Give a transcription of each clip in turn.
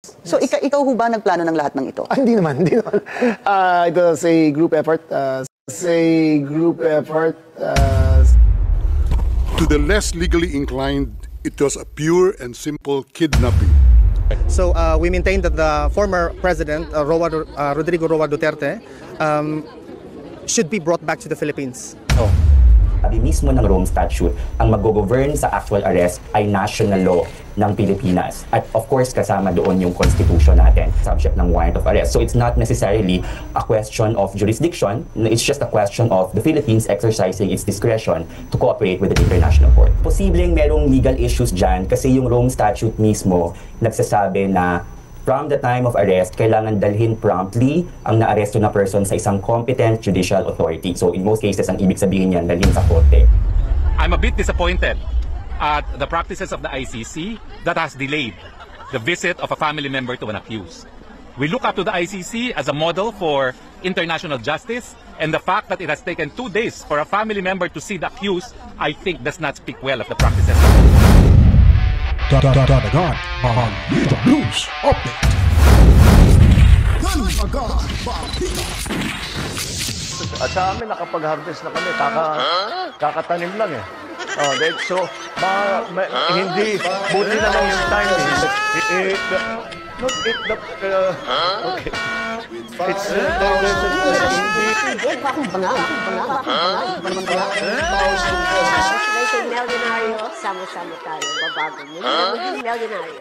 So ikaw ho ba nagplano ng lahat ng ito? Hindi naman, hindi naman. It was a group effort. To the less legally inclined, it was a pure and simple kidnapping. So we maintain that the former president, Rodrigo Roa Duterte, should be brought back to the Philippines. Sabi mismo ng Rome Statute, ang mag-govern sa actual arrest ay national law ng Pilipinas. At of course, kasama doon yung constitution natin, subject ng warrant of arrest. So it's not necessarily a question of jurisdiction, it's just a question of the Philippines exercising its discretion to cooperate with the international court. Posibleng merong legal issues dyan kasi yung Rome Statute mismo nagsasabi na from the time of arrest, kailangan dalhin promptly ang naaresto na person sa isang competent judicial authority. So in most cases, ang ibig sabihin niyan, dalhin sa korte. I'm a bit disappointed at the practices of the ICC that has delayed the visit of a family member to an accused. We look up to the ICC as a model for international justice, and the fact that it has taken 2 days for a family member to see the accused, I think does not speak well of the practices. Dagdagan Balita News Update. At sa amin, nakapag-harvest na kami. Kakatanim lang eh. So, hindi, buti na lang yung timing. Okay. It's Meldonaryo, sama-sama tayo. Babago mo. Maging Meldonaryo.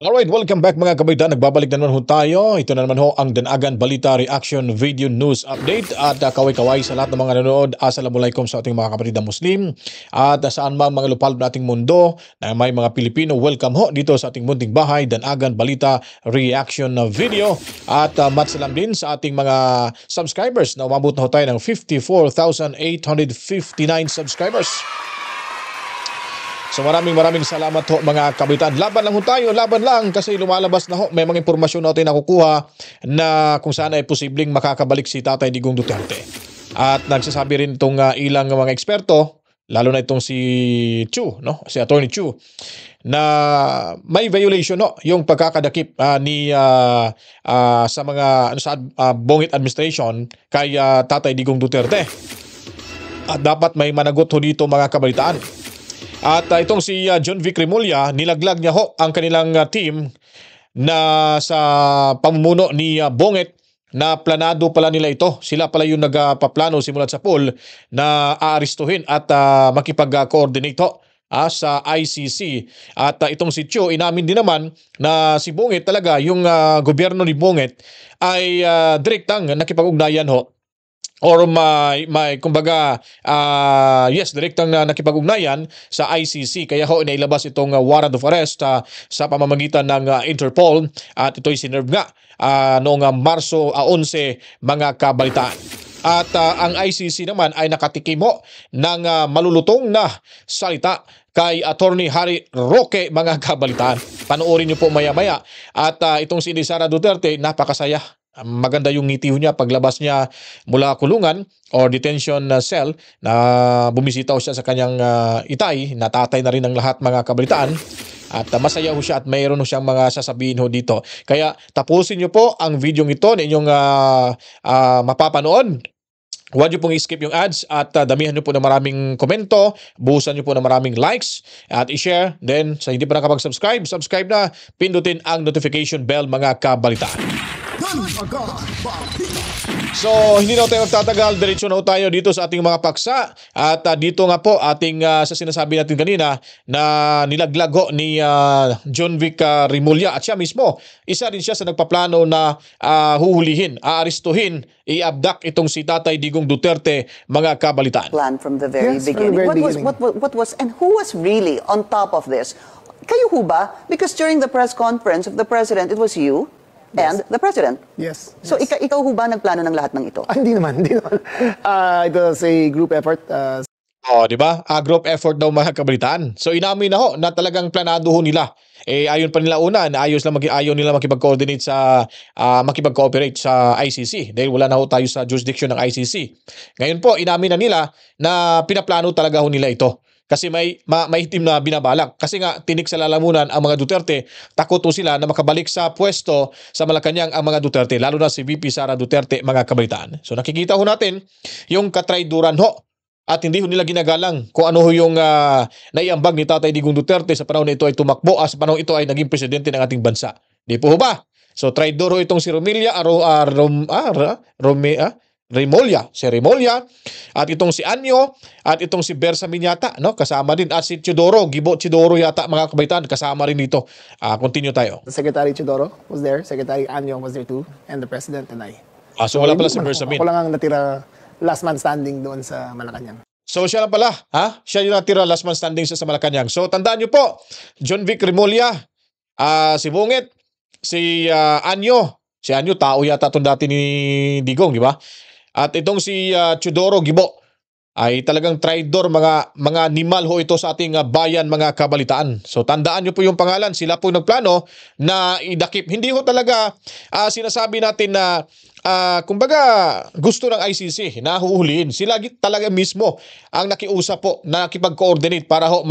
Alright, welcome back mga kabaita. Nagbabalik na naman ho tayo. Ito na naman ho ang Danagan Balita Reaction Video News Update. At kaway-kaway sa lahat ng mga nanonood. Assalamualaikum sa ating mga kapatid na Muslim. At saan man mga lupalop na ating mundo na may mga Pilipino, welcome ho dito sa ating munting bahay, Danagan Balita Reaction Video. At matsalam din sa ating mga subscribers na umabot na ho tayo ng 54,859 subscribers. So maraming salamat ho mga kabitan. Laban lang ho tayo, laban lang kasi lumalabas na ho. May mga impormasyon natin nakukuha na kung saan ay posibleng makakabalik si Tatay Digong Duterte. At nagsasabi rin itong ilang mga eksperto, lalo na itong si Chu, no? Si Attorney Chu, na may violation no yung pagkakadakip ni sa mga Bongit administration kay Tatay Digong Duterte. At dapat may managot ho dito mga kabalitaan. At itong si John Vic Remulla, nilaglag niya ho ang kanilang team na sa pamumuno ni Bonget na planado pala nila ito. Sila pala yung nagpaplano simulat sa pool na aaristuhin at makipag-coordinate sa ICC. At itong si Chu, inamin din naman na si Bonget talaga, yung gobyerno ni Bonget ay direktang nakipag-ugnayan ho. Or may kumbaga direktang nakipag-ugnayan sa ICC, kaya ho inailabas itong warrant of arrest sa pamamagitan ng Interpol at ito'y sinerve nga noong Marso 11 mga kabalitaan. At ang ICC naman ay nakatikim ho ng malulutong na salita kay Attorney Harry Roque mga kabalitaan. Panoorin niyo po maya-maya. At itong si Sara Duterte, napakasaya. Maganda yung ngiti niya paglabas niya mula kulungan or detention cell na bumisita siya sa kanyang itay, natatay na rin ang lahat mga kabalitaan. At masaya ho siya at mayroon ho siyang mga sasabihin ho dito. Kaya tapusin niyo po ang video ito na inyong mapapanood. Huwag niyo pong i-skip yung ads at damihan niyo po ng maraming komento, buhusan niyo po ng maraming likes at i-share. Then sa hindi pa nakapag-subscribe, subscribe na, pindutin ang notification bell mga kabalitaan. So, hindi na tayo magtatagal. Diretso na tayo dito sa ating mga paksa. At dito nga po, ating sa sinasabi natin kanina na nilaglag ho ni John Vic Remulla. At siya mismo, isa rin siya sa nagpaplano na huhulihin, aaristuhin, i-abduct itong si Tatay Digong Duterte, mga kabalitaan. Plan from the very beginning. What was and who was really on top of this? Kayo ho ba? Because during the press conference of the President, it was you and the President. Yes. So ikaw ho ba nagplano ng lahat ng ito? Hindi naman, hindi naman. It was a group effort. Di ba? Group effort daw mga kabalitaan. So inamin na ho na talagang planado ho nila. Ayon pa nila una na ayaw nila makipag-coordinate sa makipag-cooperate sa ICC dahil wala na ho tayo sa jurisdiction ng ICC. Ngayon po inamin na nila na pinaplano talaga ho nila ito. kasi may maitim na binabalak. Kasi nga tinik sa lalamunan ang mga Duterte, takot sila na makabalik sa pwesto sa Malacanang ang mga Duterte, lalo na si VP Sara Duterte, mga kabaitaan. So nakikita ho natin yung katrayduran ho at hindi ho nila ginagalang kung ano ho yung naiambag ni Tatay Digong Duterte sa panahon na ito ay tumakbo, sa panahon ito ay naging presidente ng ating bansa. Di po ho ba? So traidor ho itong si Remulla, at itong si Anyo, at itong si Bersamin yata, no? Kasama din, at si Teodoro, Gibo Teodoro yata, mga kabaitan, kasama rin dito. Continue tayo. Secretary Teodoro was there, Secretary Anyo was there too, and the President and I. So wala pala si Bersamin. Ako lang ang natira last man standing doon sa Malacanang. So siya lang pala, siya yung natira last man standing sa Malacanang. So tandaan nyo po, John Vic Remulla, si Bungit, si Anyo, tao yata itong dati ni Digong, di ba? At itong si Teodoro Gibo ay talagang traidor, mga animal ho ito sa ating bayan, mga kabalitaan. So tandaan nyo po yung pangalan, sila po nagplano na idakip. Hindi ho talaga sinasabi natin na kumbaga gusto ng ICC na huhulihin. Sila talaga mismo ang nakiusap po, na nakipag-coordinate para ho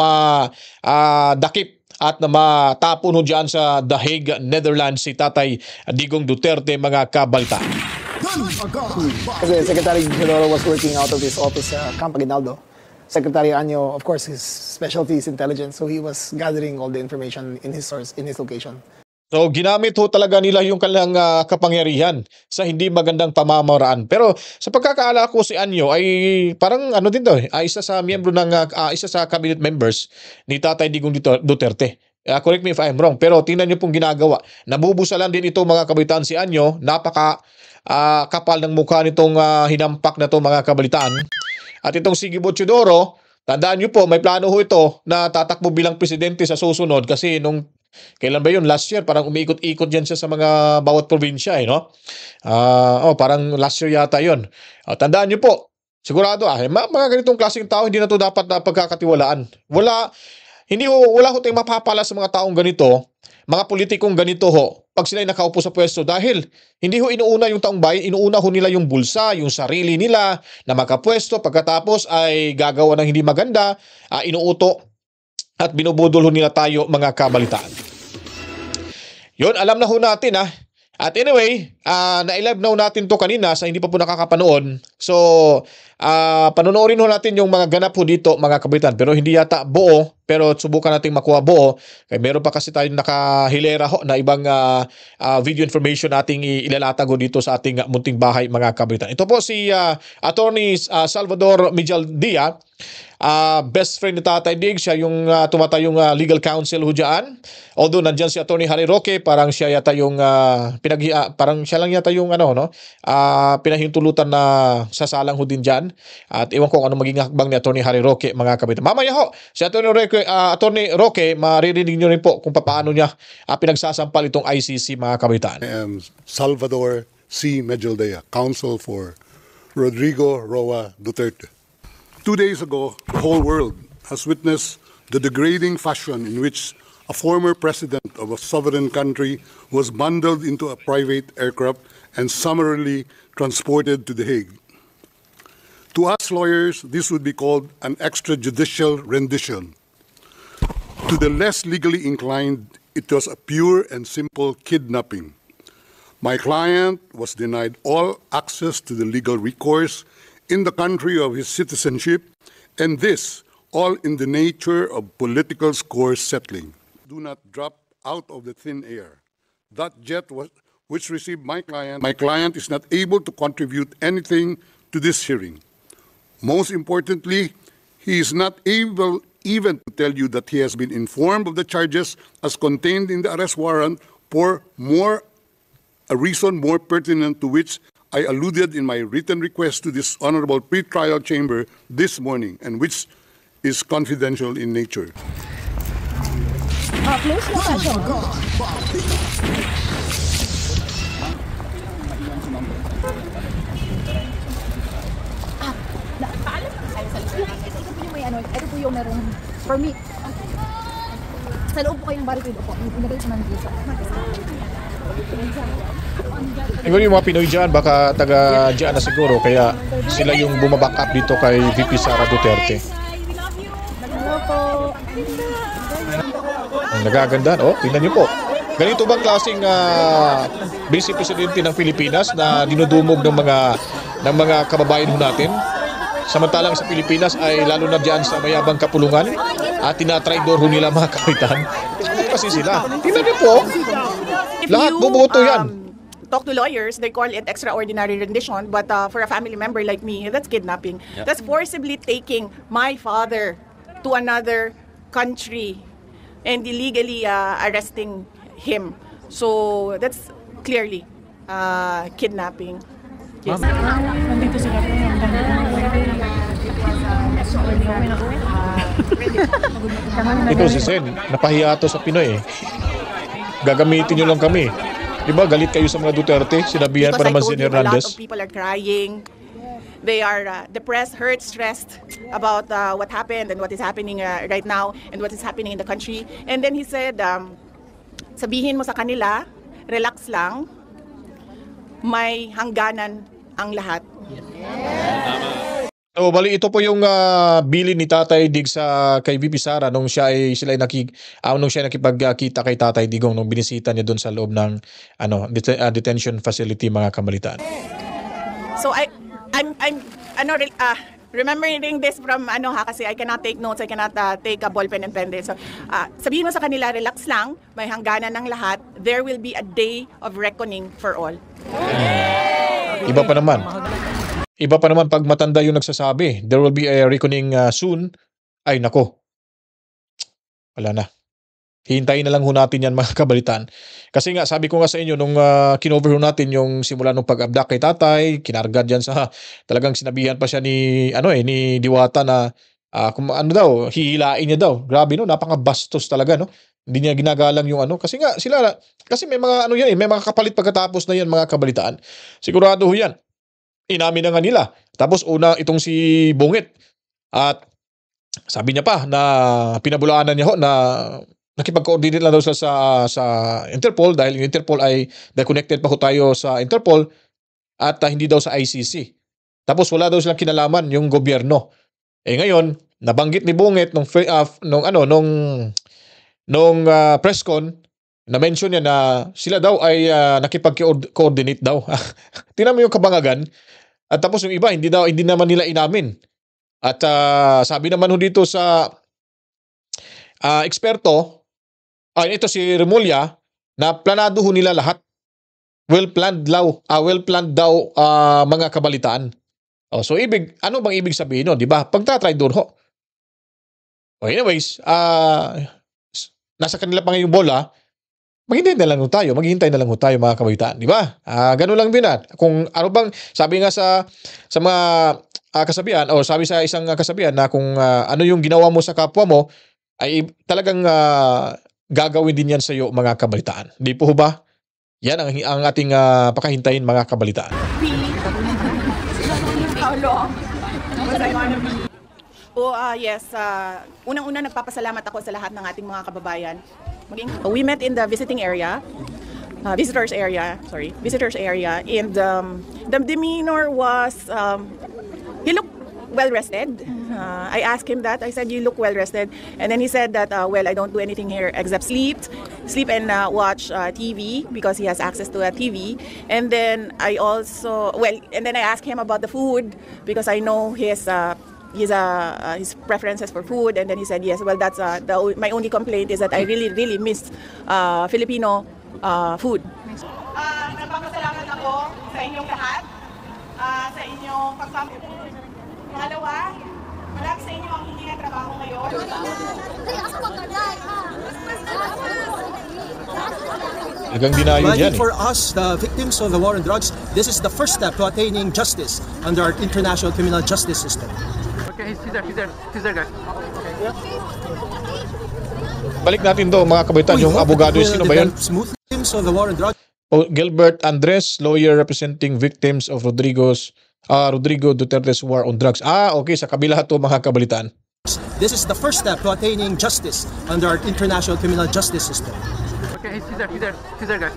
dakip at na matapon ho dyan sa The Hague, Netherlands si Tatay Digong Duterte, mga kabalitaan. Kasi Secretary Teodoro was working out of his office sa Camp Aguinaldo. Secretary Anyo, of course, his specialty is intelligence, so he was gathering all the information in his source, in his location. So ginamit ho talaga nila yung kanilang kapangyarihan sa hindi magandang pamamaraan. Pero sa pagkakaala ko, si Anyo ay parang ano din to, isa sa miyembro ng isa sa cabinet members ni Tatay Digong Duterte. Correct me if I'm wrong, pero tingnan niyo pong ginagawa. Nabubusalan din ito, mga kabalitaan, si Anyo. Napaka kapal ng mukha nitong hinampak na to, mga kabalitaan. At itong si Gibo Teodoro, tandaan niyo po, may plano ho ito na tatakbo bilang presidente sa susunod, kasi nung kailan ba yun? Last year, parang umiikot-ikot dyan siya sa mga bawat probinsya, no? Parang last year yata yun. Tandaan niyo po, sigurado mga ganitong klaseng tao, hindi na to dapat na pagkakatiwalaan. Wala ho tayong mapapala sa mga taong ganito, mga politikong ganito ho, pag sila'y nakaupo sa pwesto, dahil hindi ho inuuna yung taong bayan, inuuna ho nila yung bulsa, yung sarili nila na makapwesto, pagkatapos ay gagawa ng hindi maganda, inuuto at binubudol ho nila tayo, mga kabalitaan. Yun, alam na ho natin At anyway, na-live na natin to kanina sa hindi pa po nakakapanood. So, panonoorin ho natin yung mga ganap ho dito, mga kabalitaan. Pero hindi yata buo, pero subukan natin makuha buo. Kaya meron pa kasi tayong nakahilera ho na ibang video information nating ilalatag ho dito sa ating munting bahay, mga kabalitaan. Ito po si Attorney Salvador Mijaldía. Best friend ni Tatay Dig, siya yung tumatayong legal counsel ho dyan. Although nandyan si Attorney Harry Roque, parang siya yata yung parang siya lang yata yung pinahintulutan na sasalang ho din dyan. At iwan ko kung ano maging hakbang ni Attorney Harry Roque, mga kabitan. Mamaya ho, si Attorney Roque, maririnig nyo rin po kung paano niya pinagsasampal itong ICC, mga kabitan. I am Salvador C. Mijaldía, counsel for Rodrigo Roa Duterte. 2 days ago, the whole world has witnessed the degrading fashion in which a former president of a sovereign country was bundled into a private aircraft and summarily transported to The Hague. To us lawyers, this would be called an extrajudicial rendition. To the less legally inclined, it was a pure and simple kidnapping. My client was denied all access to the legal recourse in the country of his citizenship, and this all in the nature of political score settling. Do not drop out of the thin air. That jet which received my client is not able to contribute anything to this hearing. Most importantly, he is not able even to tell you that he has been informed of the charges as contained in the arrest warrant for a reason more pertinent to which I alluded in my written request to this honorable pre-trial chamber this morning, and which is confidential in nature. Close na session. Paalam ka kayo sa loob. Ito po yung may ito po yung merong permit. Sa loob po kayong barricade po. Inagay sa Mandisa. Siguro yung mga Pinoy dyan, baka taga dyan na siguro, kaya sila yung bumaback up dito kay VP Sara Duterte. po. Ang nagaganda, oh, tingnan niyo po. Ganito bang klaseng Vice Presidente ng Pilipinas na dinudumog ng mga kababayan ho natin? Samantalang sa Pilipinas ay lalo na diyan sa mayabang kapulungan at tinatraidor ho nila mga kapitan. Kasi sila. Tingnan niyo po. Lahat bubuto yan. Talk to lawyers, they call it extraordinary rendition, but for a family member like me, that's kidnapping. Yep. That's forcibly taking my father to another country and illegally arresting him. So that's clearly kidnapping. Yes. Ito si Sen, napahiya to sa Pinoy eh. Gagamitin nyo lang kami. Diba galit kayo sa mga Duterte? Sinabihan pa naman si Hernandez. A lot of people are crying. They are depressed, hurt, stressed about what happened and what is happening right now and what is happening in the country. And then he said, sabihin mo sa kanila, relax lang, may hangganan ang lahat. So, bali ito po yung bilin ni Tatay Dig sa kay VP Sara nung sila ay nakipagkita kay Tatay Digong nung binisita niya doon sa loob ng detention facility, mga kamalitan. So I'm remembering this from kasi I cannot take notes, I cannot take a ball pen and pen this. So sabihin mo sa kanila, relax lang, may hangganan ng lahat. There will be a day of reckoning for all. Iba pa naman pag matanda yung nagsasabi, there will be a reckoning soon. Ay nako, wala na. Hintayin na lang ho natin yan, mga kabalitan. Kasi nga, sabi ko nga sa inyo, nung kinover ho natin yung simula nung pag-abduct kay Tatay, kinarga dyan sa, talagang sinabihan pa siya ni Diwata na, hihilain niya daw. Grabe no, napaka-bastos talaga no. Hindi niya ginagalang yung kasi nga, kasi may mga may mga kapalit pagkatapos na yan, mga kabalitaan. Sigurado ho yan. Inamin na nga nila. Tapos itong si Bungit. At sabi niya pa na pinabulaanan niya ho na nakipag-coordinate lang daw sa Interpol dahil yung Interpol ay connected pa ho tayo sa Interpol at hindi daw sa ICC. Tapos wala daw silang kinalaman yung gobyerno. Ngayon, nabanggit ni Bungit nung press con, na-mention niya na sila daw ay nakipag-coordinate daw. Tingnan mo yung kabangagan. At tapos yung iba, hindi naman nila inamin. At sabi naman ho dito sa eksperto, ito si Remulla, na planado ho nila lahat. Well-planned daw mga kabalitaan. So ano bang ibig sabihin nun, di ba? Pagtatraidor ho. Anyways, nasa kanila pa ngayong bola, maghintay na lang tayo, mga kabalitaan, di ba? Ganun lang din kung ano bang, sabi nga sa mga kasabihan, o sabi sa isang kasabihan na kung ano yung ginawa mo sa kapwa mo, ay talagang gagawin din yan sa iyo, mga kabalitaan. Di po ba? Yan ang ating pakahintayin, mga kabalitaan. How long was I gonna be? Yes. Unang-una, nagpapasalamat ako sa lahat ng ating mga kababayan. We met in the visitors area, and the demeanor was, he looked well-rested. I asked him that. I said, you look well-rested. And then he said that, I don't do anything here except sleep and watch TV because he has access to a TV. And then I asked him about the food because I know his preferences for food, and then he said yes. Well, that's my only complaint is that I really miss Filipino food. Nagpapasalamat ako sa inyong lahat, sa inyong pagsama. Pangalawa, malaki sa inyo ang hindi na trabaho ngayon. Imagine for us, the victims of the war on drugs, this is the first step to attaining justice under our international criminal justice system. Okay, he's there, guys. Balik natin to, mga kabaitan, yung abogado, sino ba yan? Victims of the war on drugs. Gilbert Andres, lawyer representing victims of Rodrigo Duterte's war on drugs. Okay, sa kabila to, mga kabalitan. This is the first step to attaining justice under our international criminal justice system. Okay, he's there, guys.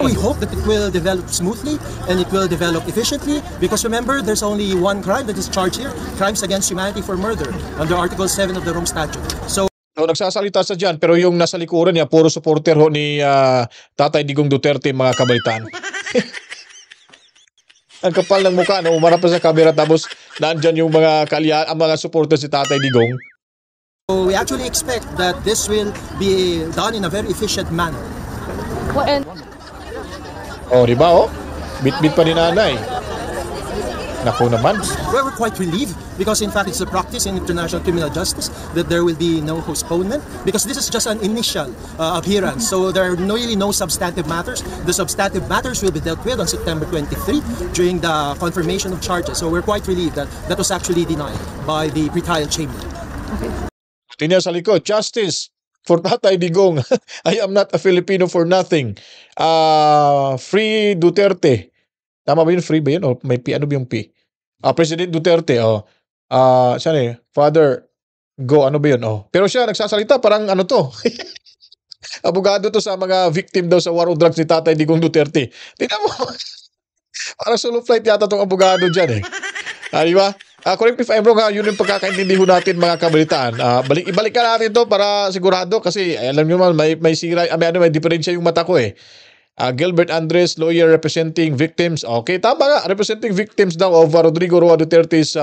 We hope that it will develop smoothly and it will develop efficiently because remember, there's only one crime that is charged here, crimes against humanity for murder under Article 7 of the Rome Statute. So nagsasalita sa dyan, pero yung nasa likuran niya, puro supporter ho ni Tatay Digong Duterte, mga kabalitaan. Ang kapal ng mukha, no? Umarap pa sa camera, tapos nandyan yung mga mga supporter si Tatay Digong. So we actually expect that this will be done in a very efficient manner. Oh, di ba, oh? Bit-bit pa ni nanay. Naku naman. We're quite relieved because in fact it's a practice in international criminal justice that there will be no postponement because this is just an initial appearance. So there are really no substantive matters. The substantive matters will be dealt with on September 23 during the confirmation of charges. So we're quite relieved that that was actually denied by the pretrial chamber. Tinya sa likod, justice for Tatay Digong. I am not a Filipino for nothing. Free Duterte. Tama ba yun? Free ba yun? O may P? Ano ba yung P? President Duterte. Saan eh? Father, go. Ano ba yun? Pero siya nagsasalita parang ano to. Abogado to sa mga victim daw sa war on drugs ni Tatay Digong Duterte. Tingnan mo. Parang solo flight yata tong abogado dyan eh. Di ba? Correct me if I'm wrong, yun yung pagkakaintindi ho natin mga kabalitaan. Ibalikan natin to para sigurado kasi alam nyo man, may sira, may diferensya yung mata ko eh. Gilbert Andres, lawyer representing victims. Okay, tama nga. Representing victims daw of Rodrigo Roa Duterte's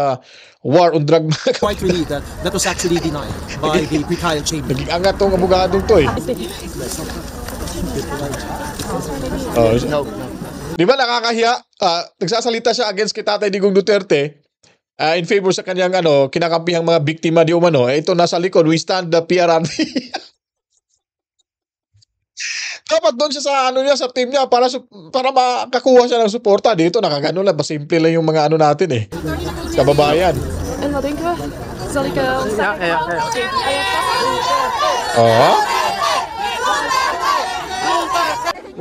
war on drug. Quite relieved that that was actually denied by the pretrial chamber. Naging angat tong abogadong to eh. Di ba nakakahiya? Nagsasalita siya against kay Tatay Digong Duterte in favor sa kanyang kinakampihang mga biktima di umano. Ito nasa likod, we stand the PRRD. Dapat doon siya sa sa team niya para makakuha siya ng suporta. Dito nakagano lang, pasimple lang yung mga natin eh. Kababayan.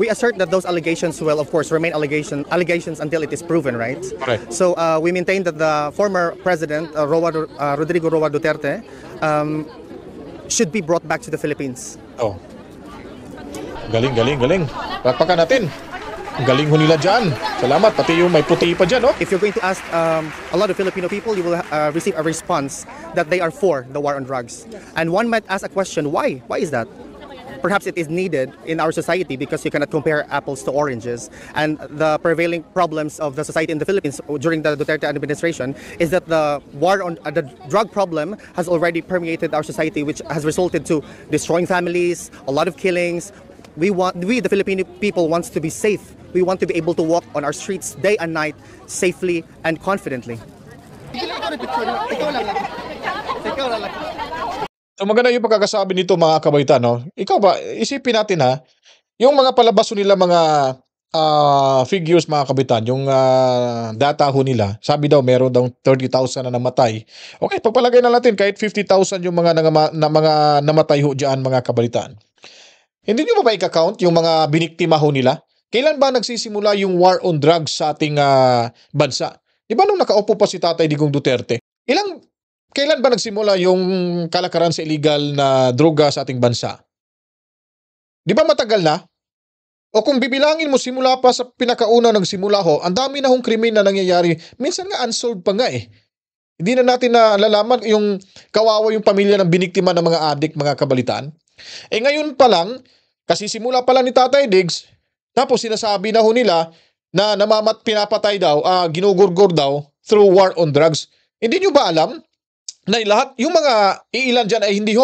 We assert that those allegations will, of course, remain allegations until it is proven, right? Right. So we maintain that the former president, Rodrigo Roa Duterte, should be brought back to the Philippines. Galing. Pakpakan natin. Galing ho nila dyan. Salamat. Pati yung may puti pa dyan, If you're going to ask a lot of Filipino people, you will receive a response that they are for the war on drugs. And one might ask a question, why? Why is that? Perhaps it is needed in our society because you cannot compare apples to oranges. And the prevailing problems of the society in the Philippines during the Duterte administration is that the war on the drug problem has already permeated our society, which has resulted to destroying families, a lot of killings. We the Filipino people wants to be safe. We want to be able to walk on our streets day and night safely and confidently. So maganda yung pagkakasabi nito mga kabaitan, no? Ikaw ba, isipin natin yung mga palabas nila mga figures mga kabitan, yung data ho nila, sabi daw meron daw 30,000 na namatay. Okay, pagpalagay na natin kahit 50,000 yung mga namatay ho dyan mga kabalitan. Hindi nyo ba i-count yung mga biniktima ho nila? Kailan ba nagsisimula yung war on drugs sa ating bansa? Di ba nung nakaupo pa si Tatay Digong Duterte? Kailan ba nagsimula yung kalakaran sa illegal na droga sa ating bansa? Di ba matagal na? O kung bibilangin mo simula pa sa pinakauna nagsimula ho, ang dami na hong krimen na nangyayari. Minsan nga unsolved pa nga eh. Hindi na natin nalalaman yung kawawa yung pamilya ng biniktima ng mga adik, mga kabalitaan. Ngayon pa lang, kasi simula pa lang ni Tatay Diggs, tapos sinasabi na ho nila na pinapatay daw, ginugurgur daw through war on drugs. Hindi nyo ba alam na lahat, yung mga iilan dyan ay hindi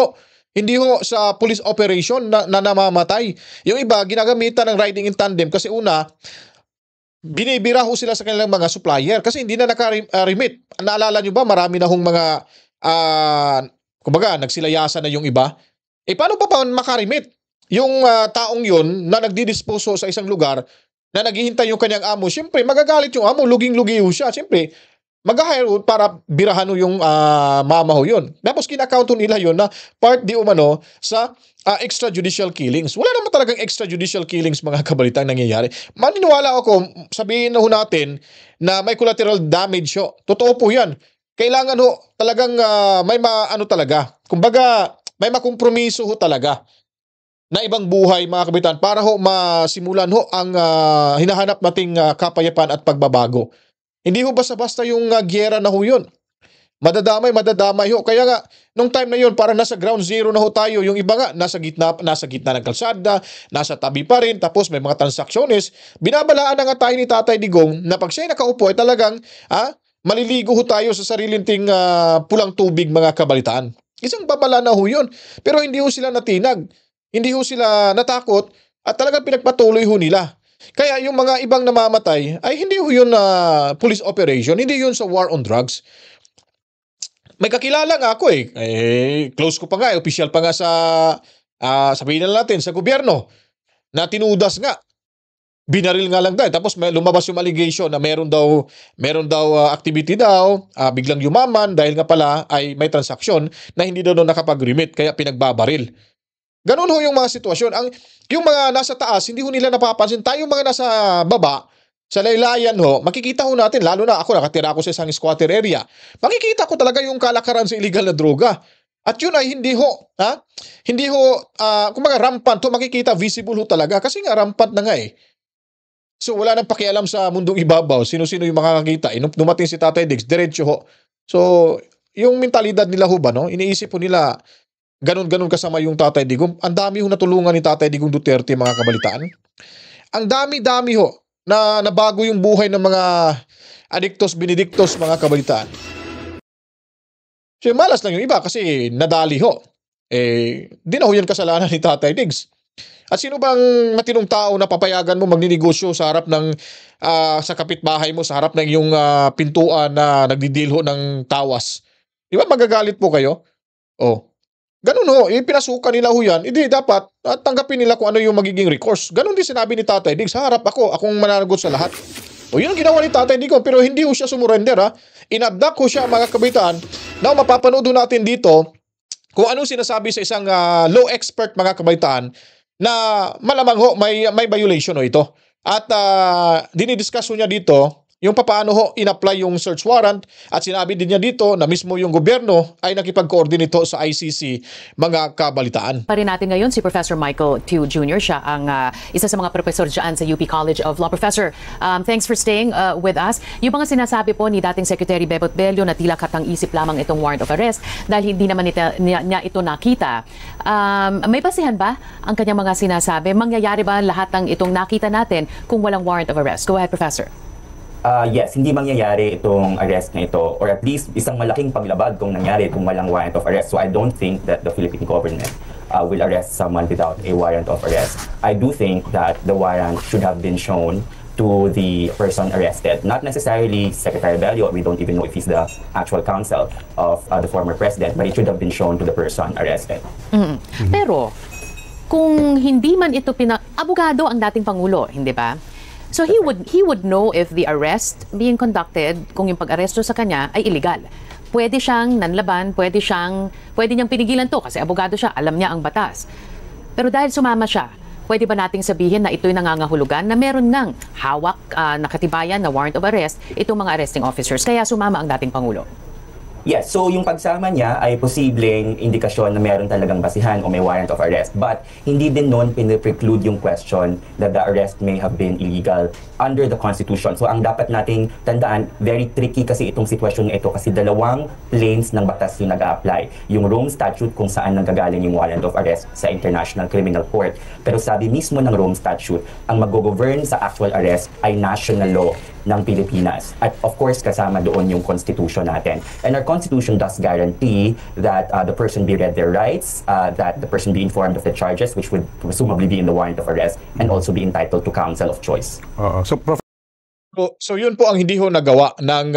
ho sa police operation na namamatay. Yung iba, ginagamitan ng riding in tandem kasi una, binibira ho sila sa kanilang mga supplier kasi hindi na naka-remit. Naalala nyo ba, marami na hong mga, kumbaga, nagsilayasan na yung iba. Paano pa makaremit? Yung taong yun na nagdidisposo sa isang lugar na naghihintay yung kanyang amo, siyempre, magagalit yung amo, luging-lugi ho siya. Siyempre, mag-hire para birahan yung mama ho yun. Tapos kinakount nila yun na part di umano sa extrajudicial killings. Wala naman talagang extrajudicial killings mga kabalitang nangyayari. Maniniwala ako, sabihin na ho natin na may collateral damage ho. Totoo po yan. Kailangan ho talagang may talaga. Kumbaga, may makompromiso ho talaga. na ibang buhay mga kabitan para ho masimulan ho ang hinahanap nating kapayapaan at pagbabago. Hindi ho basta-basta yung gyera na ho yun. Madadamay ho. Kaya nga, nung time na yun, para nasa ground zero na ho tayo. Yung iba nga, nasa gitna ng kalsada, nasa tabi pa rin, tapos may mga transaksyones. Binabalaan na nga tayo ni Tatay Digong na pag siya'y nakaupo, ay talagang maliligo ho tayo sa sariling pulang tubig mga kabalitaan. Isang babala na ho yun. Pero hindi ho sila natinag. Hindi ho sila natakot at talagang pinagpatuloy ho nila. Kaya yung mga ibang namamatay ay hindi ho yun police operation, hindi yun sa war on drugs. May kakilala nga ako close ko pa nga, official pa nga sa, sabihin na natin, sa gobyerno, na tinudas nga. Binaril nga lang dahil. Tapos may lumabas yung allegation na meron daw activity daw, biglang yumaman dahil nga pala ay may transaksyon na hindi daw nakapag-remit, kaya pinagbabaril. Ganun ho yung mga sitwasyon. Yung mga nasa taas, hindi ho nila napapansin. Tayong mga nasa baba, sa laylayan ho, makikita ho natin, lalo na ako, nakatira ako sa isang squatter area, makikita ko talaga yung kalakaran sa illegal na droga. At yun ay hindi ho, kumbaga rampant ho, makikita, visible ho talaga, kasi nga rampant na nga So wala nang pakialam sa mundong ibabaw, sino-sino yung makakakita. Dumating si Tatay Diggs, diretso ho. So, yung mentalidad nila ho ba, no? Iniisip ho nila, ganun-ganun kasama yung Tatay Digong. Ang dami ho natulungan ni Tatay Digong Duterte, mga kabalitaan. Ang dami-dami ho, na nabago yung buhay ng mga adiktos, benediktos, mga kabalitaan. So, malas lang yung iba kasi nadali ho. Di na ho yan kasalanan ni Tatay Diggs. At sino bang matinong tao na papayagan mo magninegosyo sa harap ng sa kapitbahay mo, sa harap ng iyong pintuan na nagdidilho ng tawas? Di ba magagalit po kayo? Ganun ho, pinasukan nila ho yan, hindi dapat tanggapin nila kung ano yung magiging recourse. Ganun din sinabi ni Tatay Diggs, sa harap akong mananagot sa lahat. Yun ang ginawa ni Tatay Digong, pero hindi ho siya sumurrender Inabdak ho siya, mga kabitaan. Now, mapapanood natin dito kung anong sinasabi sa isang law expert, mga kabitaan, na malamang ho may violation ito. At dinidiscuss ho niya dito yung papaano ho in-apply yung search warrant at sinabi din niya dito na mismo yung gobyerno ay nakipag-coordinate sa ICC, mga kabalitaan. Pa rin natin ngayon si Professor Michael Tew Jr. Siya ang isa sa mga professor dyan sa UP College of Law. Professor, thanks for staying with us. Yung mga sinasabi po ni dating Secretary Bebot Bello na tila katang-isip lamang itong warrant of arrest dahil hindi naman niya ito nakita. May basihan ba ang kanyang mga sinasabi? Mangyayari ba lahat ng itong nakita natin kung walang warrant of arrest? Go ahead, Professor. Yes, hindi mangyayari itong arrest na ito, or at least isang malaking paglabag kung nangyari kung walang warrant of arrest. So I don't think that the Philippine government will arrest someone without a warrant of arrest. I do think that the warrant should have been shown to the person arrested. Not necessarily Secretary Bello, we don't even know if he's the actual counsel of the former president, but it should have been shown to the person arrested. Pero, kung hindi man ito abogado ang dating Pangulo, hindi ba? So he would know if the arrest being conducted, kung yung pag-aresto sa kanya ay illegal. Pwede siyang nanlaban, pwede niyang pinigilan to kasi abogado siya, alam niya ang batas. Pero dahil sumama siya, pwede ba nating sabihin na ito'y nangangahulugan na meron ngang hawak na katibayan na warrant of arrest itong mga arresting officers, kaya sumama ang dating Pangulo? Yes, so yung pagsama niya ay posibleng indikasyon na meron talagang basihan o may warrant of arrest. But hindi din noon pinipreclude yung question that the arrest may have been illegal under the Constitution. So ang dapat nating tandaan, very tricky kasi itong sitwasyon na ito kasi dalawang planes ng batas yung nag-a-apply. Yung Rome Statute kung saan nanggagaling yung warrant of arrest sa International Criminal Court. Pero sabi mismo ng Rome Statute, ang mag-govern sa actual arrest ay national law ng Pilipinas. At of course, kasama doon yung Constitution natin. And our Constitution does guarantee that the person be read their rights, that the person be informed of the charges, which would presumably be in the warrant of arrest, and also be entitled to counsel of choice. So yun po ang hindi ho nagawa ng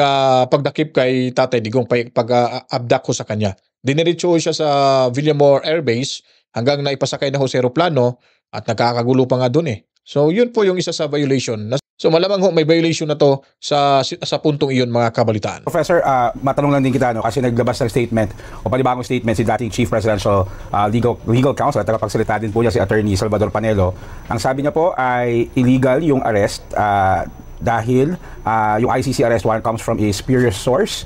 pagdakip kay Tatay Digong, pag-abdak ko sa kanya. Diniretso siya sa Villamor Air Base hanggang naipasakay na ho sa aeroplano at nagkakagulo pa nga doon So yun po yung isa sa violation. So malamang ho may violation na to sa puntong iyon, mga kabalitaan. Professor, matanong lang din kita kasi naglabas ng statement o panibagong statement si dating Chief Presidential Legal Counsel at tagapagsalita din po niya si Attorney Salvador Panelo. Ang sabi niya po ay illegal yung arrest dahil yung ICC arrest warrant comes from a spurious source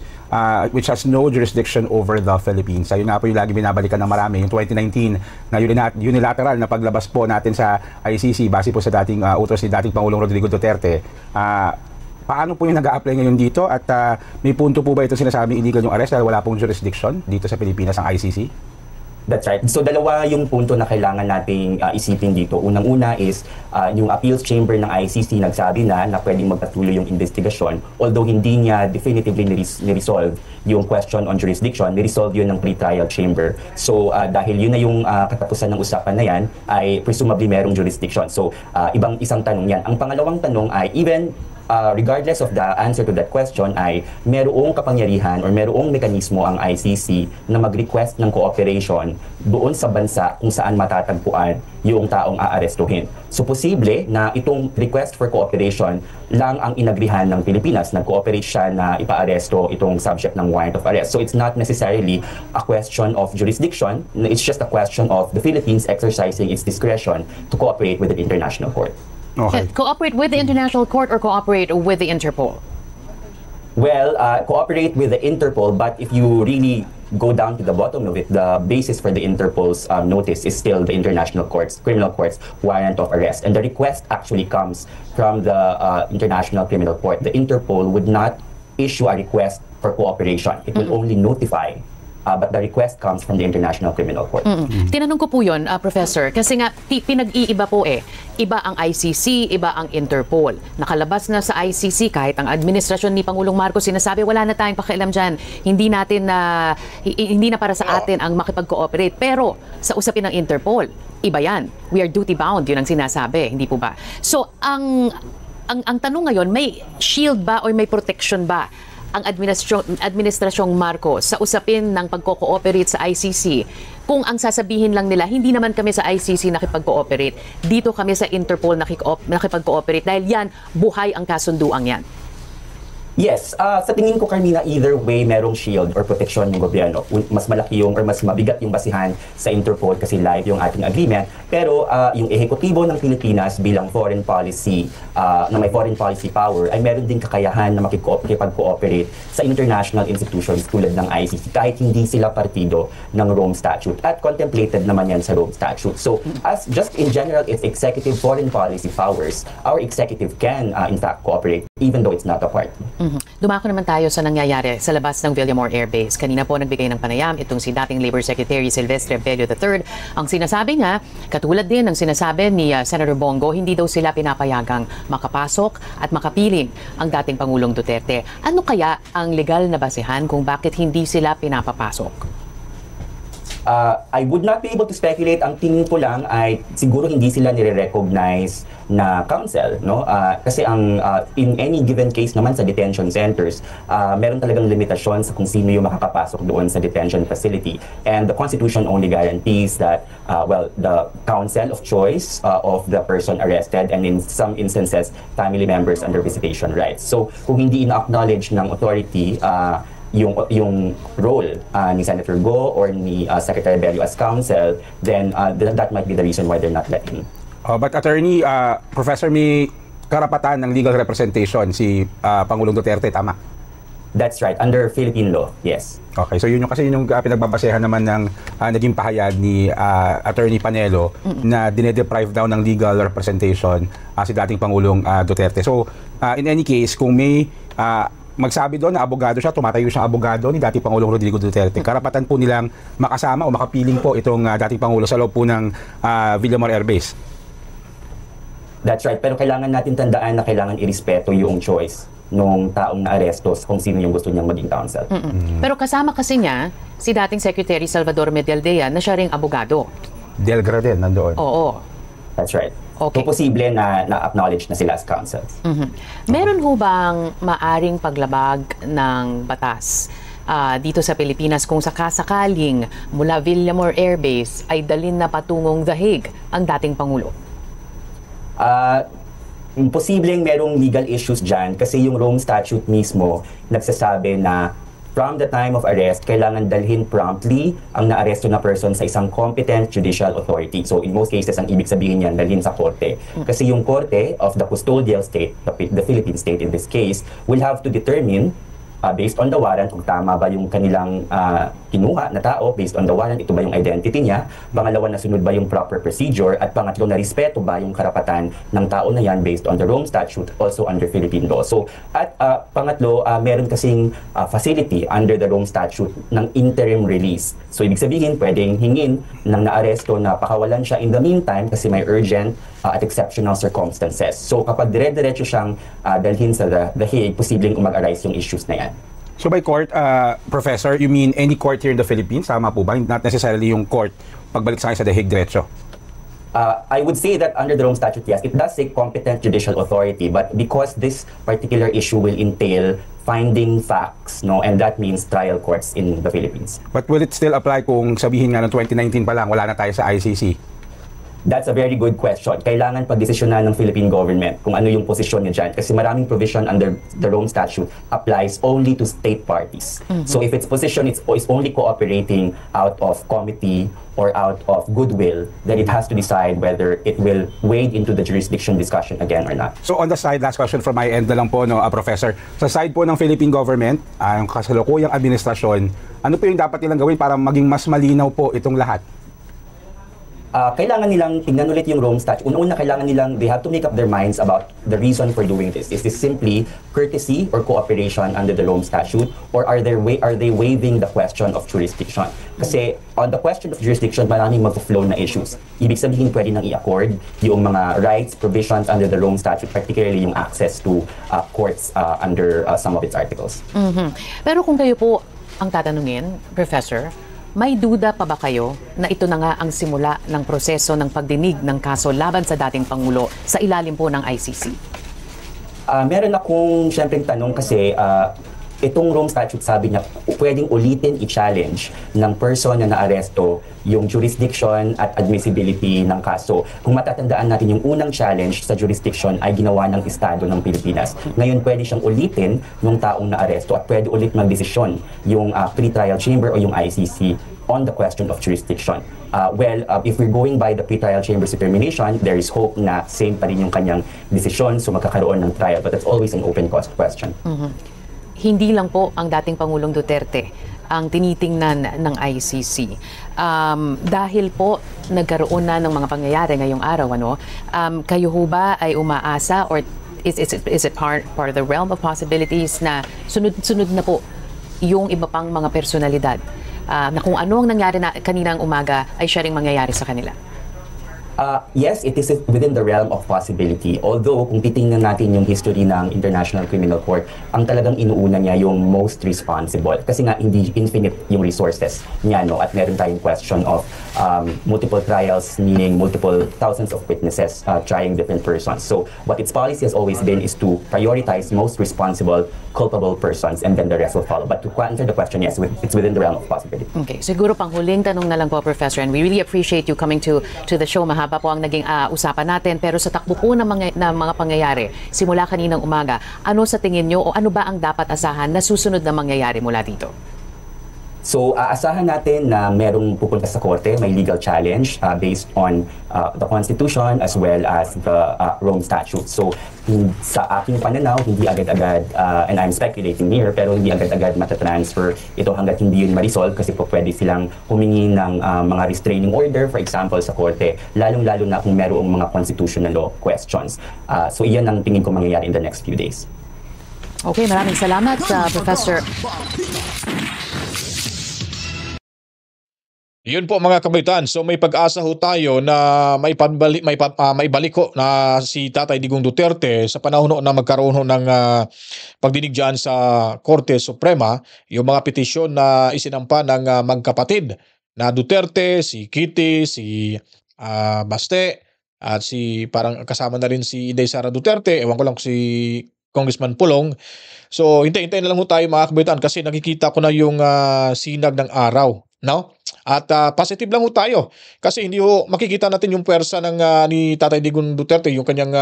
which has no jurisdiction over the Philippines. Ayun nga po yung lagi binabalikan ng marami, yung 2019 na unilateral na paglabas po natin sa ICC base po sa dating utos ni dating Pangulong Rodrigo Duterte. Paano po yung nag-a-apply ngayon dito at may punto po ba ito sinasabing illegal yung arrest dahil wala pong jurisdiction dito sa Pilipinas ang ICC? That's right. So dalawa yung punto na kailangan nating isipin dito. Unang-una is yung appeals chamber ng ICC nagsabi na pwedeng magpatuloy yung investigasyon. Although hindi niya definitively ni-resolve yung question on jurisdiction, ni-resolve yun ng pre-trial chamber. So dahil yun na yung katapusan ng usapan na yan, ay presumably merong jurisdiction. So isang tanong yan. Ang pangalawang tanong ay even regardless of the answer to that question ay merong kapangyarihan or merong mekanismo ang ICC na mag-request ng cooperation doon sa bansa kung saan matatagpuan yung taong aarestuhin. So posible na itong request for cooperation lang ang inagrihan ng Pilipinas. Nag-cooperate siya na ipaaresto itong subject ng warrant of arrest. So it's not necessarily a question of jurisdiction. It's just a question of the Philippines exercising its discretion to cooperate with the international court. Okay. Cooperate with the International Court or cooperate with the Interpol? Well, cooperate with the Interpol, but if you really go down to the bottom of it, the basis for the Interpol's notice is still the International Court's, Criminal Court's warrant of arrest. And the request actually comes from the International Criminal Court. The Interpol would not issue a request for cooperation. It will only notify. But the request comes from the International Criminal Court. Tinanong ko po yun, Professor, kasi nga pinag-iiba po Iba ang ICC, iba ang Interpol. Nakalabas na sa ICC kahit ang administrasyon ni Pangulong Marcos sinasabi wala na tayong pakialam dyan. Hindi na para sa atin ang makipag-cooperate. Pero sa usapin ng Interpol, iba yan. We are duty bound, yun ang sinasabi, hindi po ba? So ang tanong ngayon, may shield ba o may protection ba ang administrasyong Marcos sa usapin ng pagko-cooperate sa ICC kung ang sasabihin lang nila, hindi naman kami sa ICC nakipag-cooperate, dito kami sa Interpol nakipag-cooperate dahil yan, buhay ang kasunduang yan? Yes, sa tingin ko, Carmina, either way merong shield or protection ng gobyerno. Mas malaki yung or mas mabigat yung basihan sa Interpol kasi live yung ating agreement. Pero yung ehekutibo ng Pilipinas bilang foreign policy, na may foreign policy power, ay meron din kakayahan na makipag-cooperate sa international institutions tulad ng ICC kahit hindi sila partido ng Rome Statute. At contemplated naman yan sa Rome Statute. So, as just in general, it's executive foreign policy powers. Our executive can, in fact, cooperate even though it's not a party. Dumako naman tayo sa nangyayari sa labas ng Villamor Air Base. Kanina po nagbigay ng panayam itong si dating Labor Secretary Silvestre Bello III. Ang sinasabi nga, katulad din ng sinasabi ni Senator Bongo, hindi daw sila pinapayagang makapasok at makapiling ang dating Pangulong Duterte. Ano kaya ang legal na basehan kung bakit hindi sila pinapapasok? I would not be able to speculate. Ang tingin ko lang ay siguro hindi sila nire-recognize na counsel, no? Kasi in any given case naman sa detention centers, meron talagang limitasyon sa kung sino yung makakapasok doon sa detention facility. And the Constitution only guarantees that, the counsel of choice of the person arrested and in some instances, family members under visitation rights. So kung hindi ina-acknowledge ng authority yung role ni Senator Go or ni Secretary Bello as counsel, then that might be the reason why they're not letting. But Attorney, Professor, may karapatan ng legal representation si Pangulong Duterte, tama? That's right, under Philippine law, yes. Okay, so yun yung pinagbabasehan naman ng naging pahayag ni Attorney Panelo na dinedeprive daw ng legal representation si dating Pangulong Duterte. So, in any case, kung may magsabi doon na abogado siya, tumatayo siyang abogado ni dating Pangulong Rodrigo Duterte, karapatan po nilang makasama o makapiling po itong dating Pangulo sa loob po ng Villamor Air Base. That's right, pero kailangan natin tandaan na kailangan irespeto yung choice nung taong na-aresto kung sino yung gusto niyang maging counsel. Pero kasama kasi niya si dating Secretary Salvador Medialdea na siya ring abogado. Delgra din, nandoon. Oo. That's right. Okay. So, posible na na-acknowledge na sila as counsels. Meron ho bang maaring paglabag ng batas dito sa Pilipinas kung sakasakaling mula Villamor Air Base ay dalhin na patungong The Hague ang dating Pangulo? Posibleng merong legal issues dyan kasi yung Rome Statute mismo nagsasabi na from the time of arrest, kailangan dalhin promptly ang naaresto na person sa isang competent judicial authority. So in most cases, ang ibig sabihin yan, dalhin sa korte. Kasi yung korte of the custodial state, the Philippine state in this case, will have to determine based on the warrant, kung tama ba yung kanilang kinuha na tao, based on the warrant, ito ba yung identity niya, pangalawa, nasunod ba yung proper procedure, at pangatlo, na respeto ba yung karapatan ng tao na yan based on the Rome Statute, also under Philippine law. So, at pangatlo, meron kasing facility under the Rome Statute ng interim release. So, ibig sabihin, pwedeng hingin ng naaresto na pakawalan siya in the meantime kasi may urgent at exceptional circumstances. So, kapag dire-diretso siyang dalhin sa The Hague, posibleng mag-arise yung issues na yan. So by court, Professor, you mean any court here in the Philippines? Tama po ba? Not necessarily yung court pagbalik sa The Hague diretso. I would say that under the Rome Statute, yes, it does say competent judicial authority, but because this particular issue will entail finding facts, no, and that means trial courts in the Philippines. But will it still apply kung sabihin nga ng 2019 pa lang, wala na tayo sa ICC? That's a very good question. Kailangan pagdesisyonan ng Philippine government kung ano yung posisyon niya dyan. Kasi maraming provision under the Rome Statute applies only to state parties. So if its position is only cooperating out of comity or out of goodwill, then it has to decide whether it will wade into the jurisdiction discussion again or not. So on the side, last question from my end na lang po, no, Professor. Sa side po ng Philippine government, yung kasalukuyang administrasyon, ano po yung dapat nilang gawin para maging mas malinaw po itong lahat? Kailangan nilang tingnan ulit yung Rome Statute. Una-una, kailangan nilang, they have to make up their minds about the reason for doing this. Is this simply courtesy or cooperation under the Rome Statute, or are they waiving the question of jurisdiction? Kasi on the question of jurisdiction, maraming mag-flow na issues. Ibig sabihin, pwede nang i-accord yung mga rights, provisions under the Rome Statute, particularly yung access to courts under some of its articles. Pero kung kayo po ang tatanungin, Professor, may duda pa ba kayo na ito na nga ang simula ng proseso ng pagdinig ng kaso laban sa dating Pangulo sa ilalim po ng ICC? Meron akong siyempre tanong kasi itong Rome Statute, sabi niya, pwedeng ulitin i-challenge ng person na naaresto yung jurisdiction at admissibility ng kaso. Kung matatandaan natin, yung unang challenge sa jurisdiction ay ginawa ng Estado ng Pilipinas. Ngayon, pwede siyang ulitin ng taong naaresto at pwede ulit magdesisyon yung pre-trial chamber o yung ICC on the question of jurisdiction. If we're going by the pre-trial chamber's determination, there is hope na same pa rin yung kanyang desisyon, so magkakaroon ng trial. But that's always an open question. Hindi lang po ang dating Pangulong Duterte ang tinitingnan ng ICC. Dahil po nagkaroon na ng mga pangyayari ngayong araw, kayo ho ba ay umaasa or is it part of the realm of possibilities na sunod-sunod na po yung iba pang mga personalidad na kung ano ang nangyari na kaninang umaga ay siya ring mangyayari sa kanila? Yes, it is within the realm of possibility. Although, kung titingnan natin yung history ng International Criminal Court, ang talagang inuuna niya yung most responsible. Kasi nga, hindi infinite yung resources niya, no? At meron tayong question of multiple trials, meaning multiple thousands of witnesses trying different persons. So, what its policy has always been is to prioritize most responsible, culpable persons, and then the rest will follow. But to answer the question, yes, it's within the realm of possibility. Okay, siguro pang huling tanong na lang po, Professor, and we really appreciate you coming to the show. Mahaba po ang naging usapan natin, pero sa takbo po ng mga pangyayari simula kaninang umaga, ano sa tingin nyo o ano ba ang dapat asahan na susunod na mangyayari mula dito? So, aasahan natin na merong pupunta sa korte, may legal challenge based on the Constitution as well as the Rome Statute. So, sa aking pananaw, hindi agad-agad, and I'm speculating here, pero hindi agad-agad matatransfer ito hanggat hindi yun ma-resolve kasi po pwede silang humingi ng mga restraining order, for example, sa korte, lalong-lalo na kung merong mga constitutional law questions. So, iyan ang tingin ko mangyayari in the next few days. Okay, maraming salamat sa Professor. Yun po mga kabataan. So may pag-asa ho tayo na maibalik ho na si Tatay Digong Duterte sa panahon ho na magkaroon ho ng pagdinig dyan sa Korte Suprema, yung mga petisyon na isinampa ng magkapatid na Duterte, si Kitty, si Baste, at si parang kasama na rin si Inday Sara Duterte, ewan ko lang si Congressman Pulong. So hintay-hintay na lang ho tayo mga kabataan kasi nakikita ko na yung sinag ng araw No? At positive lang ho tayo kasi hindi ho makikita natin yung puwersa ng ni Tatay Digong Duterte, yung kanyang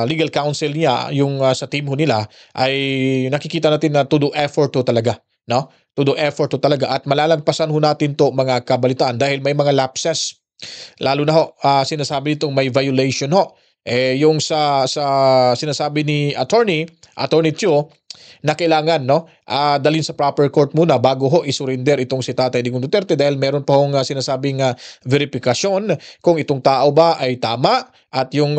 legal counsel niya, yung sa team ho nila, ay nakikita natin na to do effort to talaga, no? To do effort to talaga, at malalagpasan ho natin to, mga kabalitaan, dahil may mga lapses. Lalo na ho sinasabi nitong may violation ho. Yung sa sinasabi ni Attorney Tio, na kailangan dalhin sa proper court muna bago ho isurrender itong si Tatay Digong Duterte, dahil meron pa hong sinasabing verifikasyon kung itong tao ba ay tama, at yung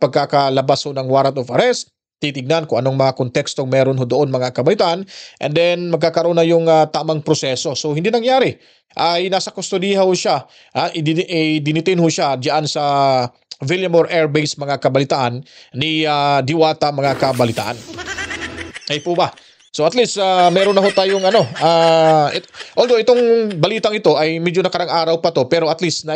pagkakalabas ho ng warrant of arrest, titignan kung anong mga kontekstong meron ho doon, mga kabaitan, and then magkakaroon na yung tamang proseso. So hindi nangyari, ay nasa kustodiya ho siya, dinitain ho siya diyan sa Villamor Air Base, mga kabalitaan, ni Diwata, mga kabalitaan. Ay po ba? So at least meron na ho tayong although itong balitang ito ay medyo nakarang araw pa to, pero at least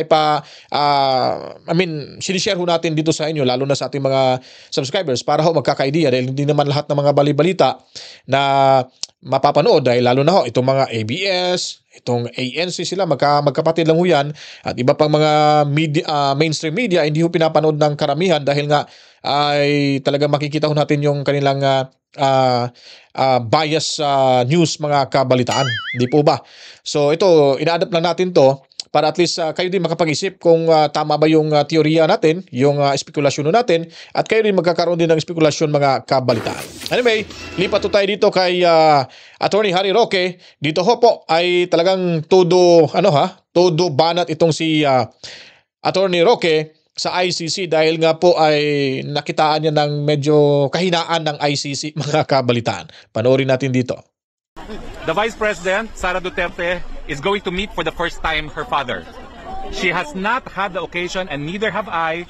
sinishare ho natin dito sa inyo, lalo na sa ating mga subscribers, para ho magkaka-idea, dahil hindi naman lahat ng mga bali-balita na mapapanood, dahil lalo na ho itong mga ABS, itong ANC, sila magkapatid lang ho yan, at iba pang mga media, mainstream media, hindi ho pinapanood ng karamihan, dahil nga ay talaga makikita ho natin yung kanilang bias news, mga kabalitaan, hindi po ba? So ito, ina-adapt lang natin to para at least kayo din makapag-isip kung tama ba yung teorya natin, yung espekulasyon natin, at kayo din magkakaroon din ng espekulasyon, mga kabalitaan. Anyway, lipat tayo dito kay Attorney Harry Roque. Dito ho po ay talagang todo banat itong si Attorney Roque sa ICC, dahil nga po ay nakitaan niya ng medyo kahinaan ng ICC, mga kabalitaan. Panoorin natin dito. The Vice President, Sara Duterte, is going to meet for the first time her father. She has not had the occasion, and neither have I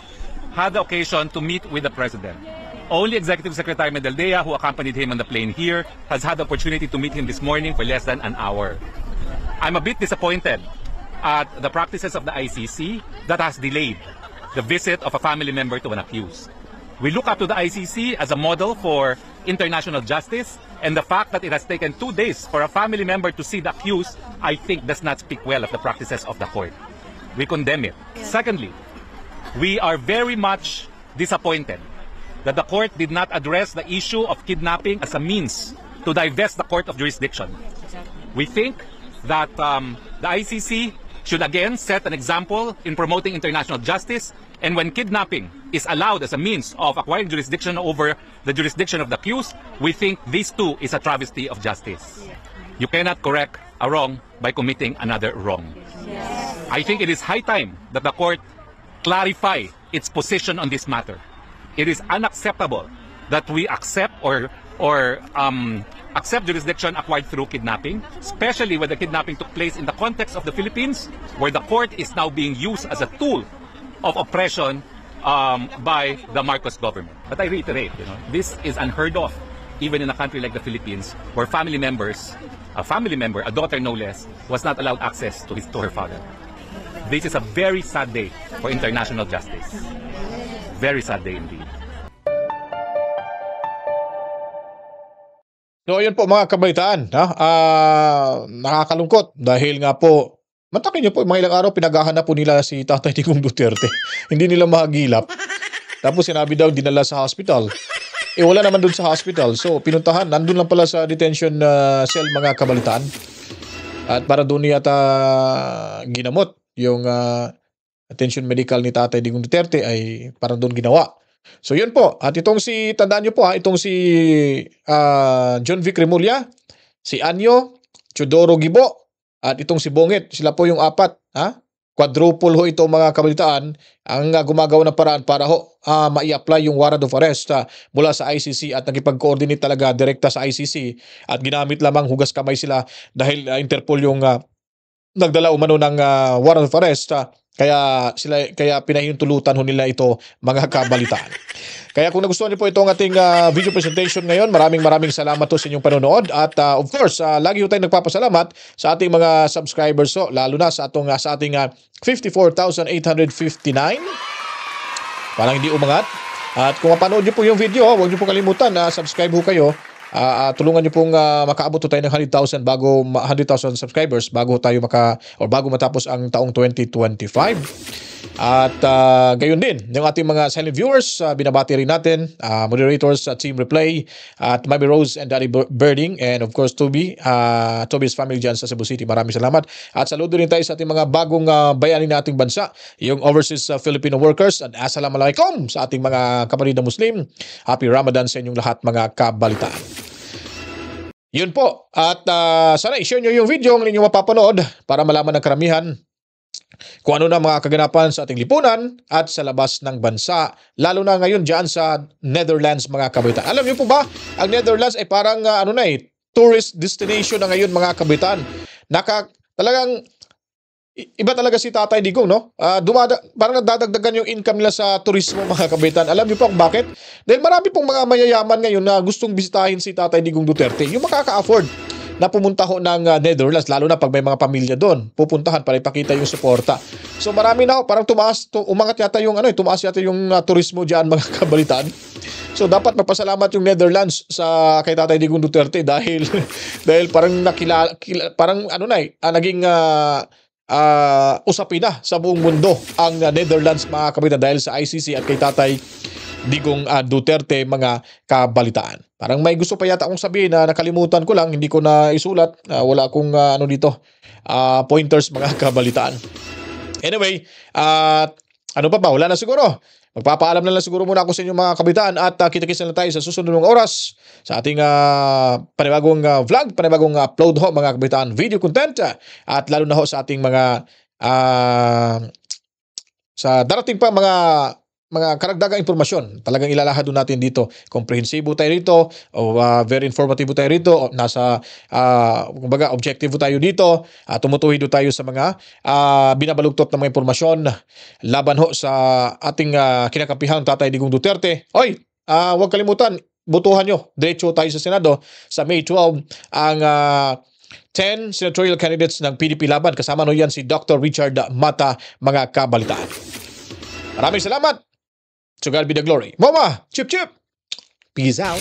had the occasion, to meet with the President. Only Executive Secretary Medaldea, who accompanied him on the plane here, has had the opportunity to meet him this morning for less than an hour. I'm a bit disappointed at the practices of the ICC that has delayed the visit of a family member to an accused. We look up to the ICC as a model for international justice, and the fact that it has taken 2 days for a family member to see the accused, I think, does not speak well of the practices of the court. We condemn it. Secondly, we are very much disappointed that the court did not address the issue of kidnapping as a means to divest the court of jurisdiction. We think that the ICC should again set an example in promoting international justice, and when kidnapping is allowed as a means of acquiring jurisdiction over the jurisdiction of the accused, we think this too is a travesty of justice. You cannot correct a wrong by committing another wrong. I think it is high time that the court clarify its position on this matter. It is unacceptable that we accept or accept jurisdiction acquired through kidnapping, especially when the kidnapping took place in the context of the Philippines, where the court is now being used as a tool of oppression by the Marcos government. But I reiterate, this is unheard of, even in a country like the Philippines, where family members, a daughter no less, was not allowed access to her father. This is a very sad day for international justice. Very sad day indeed. So ayun po, mga kabaitaan, nakakalungkot dahil nga po, matakin niyo po, mga ilang araw pinaghahanap po nila si Tatay Digong Duterte. Hindi nila mahagilap. Tapos sinabi daw dinala sa hospital. Wala naman dun sa hospital. So pinuntahan, nandun lang pala sa detention cell, mga kabalitaan. At para doon yata ginamot yung attention medical ni Tatay Digong Duterte, ay parang doon ginawa. So yun po, at itong si, tandaan nyo po itong si John Vic Remulla, si Anyo, Teodoro Gibo, at itong si Bongit, sila po yung apat, quadruple ho ito, mga kabalitaan, ang gumagawa ng paraan para ho ma-i-apply yung warrant of arrest mula sa ICC, at nakipag-coordinate talaga direkta sa ICC, at ginamit lamang hugas kamay sila dahil Interpol yung nagdala umano ng warrant of arrest, kaya pinahintulutan ho nila ito, mga kabalitaan. Kaya kung nagustuhan niyo po itong ating video presentation ngayon, maraming salamat po sa inyong panonood, at of course, lagi ho tayong nagpapasalamat sa ating mga subscribers, lalo na sa ating 54,859. Parang hindi umangat. At kung mapanood niyo po yung video, huwag niyo po kalimutan na subscribe ho kayo tulungan niyo pong makaabot tayo ng 100,000 subscribers bago tayo bago matapos ang taong 2025. At gayon din, yung ating mga silent viewers, binabati rin natin, moderators at Team Replay, at Mami Rose and Daddy Birding, and of course Toby's family dyan sa Cebu City. Maraming salamat. At saludo rin tayo sa ating mga bagong bayani na ating bansa, yung overseas Filipino workers. At assalamualaikum sa ating mga kapatid na Muslim. Happy Ramadan sa inyong lahat, mga kabalitaan. Yun po. At sana i-share nyo yung video ang inyong mapapanood para malaman ng karamihan kung ano na mga kaganapan sa ating lipunan at sa labas ng bansa, lalo na ngayon dyan sa Netherlands, mga kabitan. Alam niyo po ba, ang Netherlands ay parang tourist destination na ngayon, mga kabitan. Talagang iba talaga si Tatay Digong, no? Parang nadadagdagan yung income nila sa turismo, mga kabitan. Alam niyo po kung bakit? Dahil marami pong mga mayayaman ngayon na gustong bisitahin si Tatay Digong Duterte, yung makaka-afford na pumunta ho ng Netherlands, lalo na pag may mga pamilya doon, pupuntahan para ipakita yung suporta. So marami na ho, parang umangat yata yung tumaas yata yung turismo diyan, mga kabalitaan. So dapat magpasalamat yung Netherlands kay Tatay Digong Duterte dahil parang naging usapin na sa buong mundo ang Netherlands, mga kabalitaan, dahil sa ICC at kay Tatay Digong Duterte, mga kabalitaan. Parang may gusto pa yata akong sabihin na nakalimutan ko lang, hindi ko na isulat, wala akong pointers, mga kabalitaan. Anyway, ano pa ba? Wala na siguro. Magpapaalam na lang siguro muna ako sa inyo, mga kabalitaan, at kita-kits na lang tayo sa susunod ng oras sa ating panibagong vlog, panibagong upload ho, mga kabalitaan, video content, at lalo na ho sa ating mga sa darating pa mga karagdagang impormasyon. Talagang ilalahad natin dito. Komprehensibo tayo rito, very informative tayo rito, nasa kumbaga objective tayo dito, tumutuhid tayo sa mga binabalugtot ng mga impormasyon laban ho sa ating kinakampihan Tatay Digong Duterte. Huwag kalimutan, botohan nyo. Diretso tayo sa Senado sa May 12 ang 10 senatorial candidates ng PDP laban. Kasama no yan si Dr. Richard Mata, mga kabalitaan. Maraming salamat. To God be the glory. Mama, chip chip. Peace out.